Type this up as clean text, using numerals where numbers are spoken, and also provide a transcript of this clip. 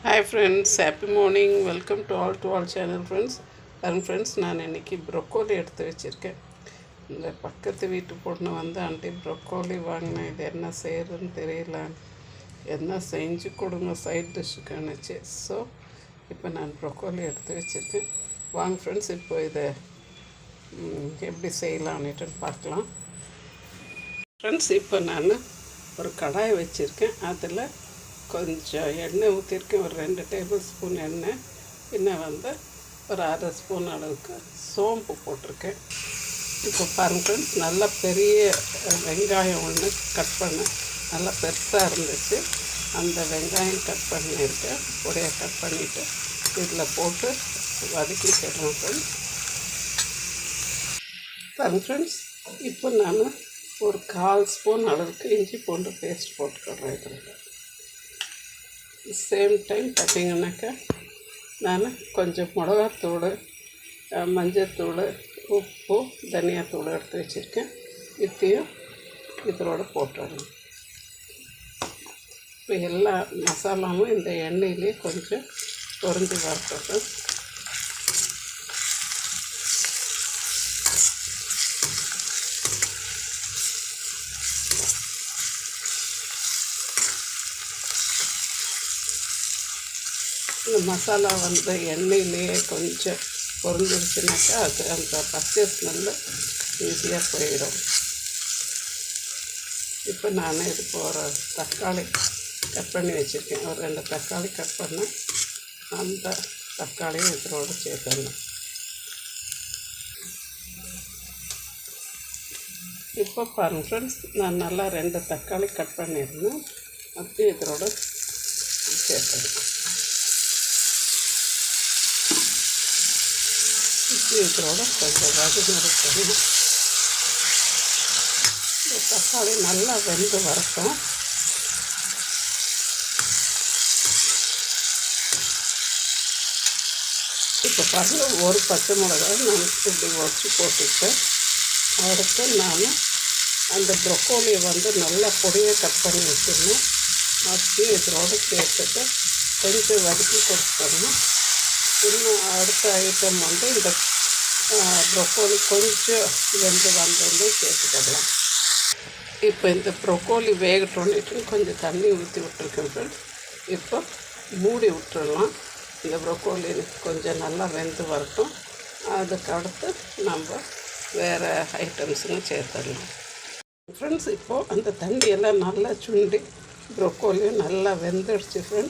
Hi friends, happy morning. Welcome to all channel friends. Friends, நான் இன்னைக்கு broccoli எடுத்து வச்சுருக்கேன். இந்த பக்கத்து வீட்டு பொண்ணு வந்து ஆண்டி ப்ரொக்கோலி வாங்கினேன், இது என்ன செய்கிறதுன்னு தெரியல, என்ன செஞ்சு கொடுங்க சைட் டிஷ்ஷுக்குன்னுச்சு. ஸோ இப்போ நான் ப்ரொக்கோலி எடுத்து வச்சுருக்கேன். வாங்க ஃப்ரெண்ட்ஸ், இப்போ இதை எப்படி செய்யலான்னுட்டு பார்க்கலாம். ஃப்ரெண்ட்ஸ், இப்போ நான் ஒரு கடாய் வச்சுருக்கேன். அதில் கொஞ்சம் எண்ணெய் ஊற்றிருக்கேன், ஒரு 2 டேபிள் ஸ்பூன் எண்ணெய். இன்னும் வந்து ஒரு 1/2 ஸ்பூன் அளவுக்கு சோம்பு போட்டிருக்கேன். இப்போ பாருங்க ஃப்ரெண்ட்ஸ், நல்லா பெரிய வெங்காயம் ஒன்று கட் பண்ணேன், நல்லா பெருசாக இருந்துச்சு. அந்த வெங்காயம் கட் பண்ணியிருக்கேன், பொடியாக கட் பண்ணிவிட்டு இதில் போட்டு வதக்கிக்கிறேன் ஃப்ரெண்ட்ஸ். பாருங்க ஃப்ரெண்ட்ஸ், இப்போ நான் ஒரு 1/4 ஸ்பூன் அளவுக்கு இஞ்சி பூண்டு பேஸ்ட் போட்டுக்கிறேன். இதில் சேம் டைம் பார்த்திங்கனாக்கா நான் கொஞ்சம் மிளகாத்தூள், மஞ்சத்தூள், உப்பு, தனியாத்தூள் எடுத்து வச்சுருக்கேன். இதையும் இதோடு போட்டுடணும். இப்போ எல்லா மசாலாவும் இந்த எண்ணெயிலே கொஞ்சம் பொரிஞ்சு வரட்டும். இந்த மசாலா வந்து எண்ணெயிலேயே கொஞ்சம் பொரிஞ்சிருச்சுனாக்கா அது அந்த பச்சை ஸ்மெல்லு ஈஸியாக போயிடும். இப்போ நான் இதுக்கு ஒரு தக்காளி கட் பண்ணி வச்சுருக்கேன், ஒரு 2 தக்காளி கட் பண்ணேன். அந்த தக்காளியும் இதோடு சேர்த்துடணும். இப்போ பாருங்கள் ஃப்ரெண்ட்ஸ், நான் நல்லா 2 தக்காளி கட் பண்ணியிருந்தேன், அப்படியே இதோட சேர்த்துடணும். இதோட கொஞ்சம் வதங்கி இந்த தக்காளி நல்லா வெந்து வரட்டும். இப்போ பாருங்கள், ஒரு பச்சை மிளகாய் நான் இப்படி உடச்சி போட்டுக்கிட்டேன். அடுத்து நான் அந்த ப்ரொக்கோலியை வந்து நல்லா பொடியாக கட் பண்ணி வச்சிடணும். அப்படியே இதோடு சேர்த்துட்டு கொஞ்சம் வதக்கி கொடுத்துடணும். இன்னும் அடுத்த ஐட்டம் வந்து இந்த ப்ரொக்கோலி கொஞ்சம் வெந்து வந்து சேர்த்துக்கலாம். இப்போ இந்த ப்ரொக்கோலி வேகட்டோன்னுட்டு கொஞ்சம் தண்ணி ஊற்றி விட்டுருக்கேன் ஃப்ரெண்ட்ஸ். இப்போ மூடி விட்டுடலாம். இந்த ப்ரொக்கோலி கொஞ்சம் நல்லா வெந்து வரட்டும். அதுக்கு அடுத்து நம்ம வேறு ஐட்டம்ஸுங்க சேர்த்துடலாம். ஃப்ரெண்ட்ஸ், இப்போது அந்த தண்ணியெல்லாம் நல்லா சுண்டி ப்ரொக்கோலியும் நல்லா வெந்துடுச்சு ஃப்ரெண்ட்ஸ்.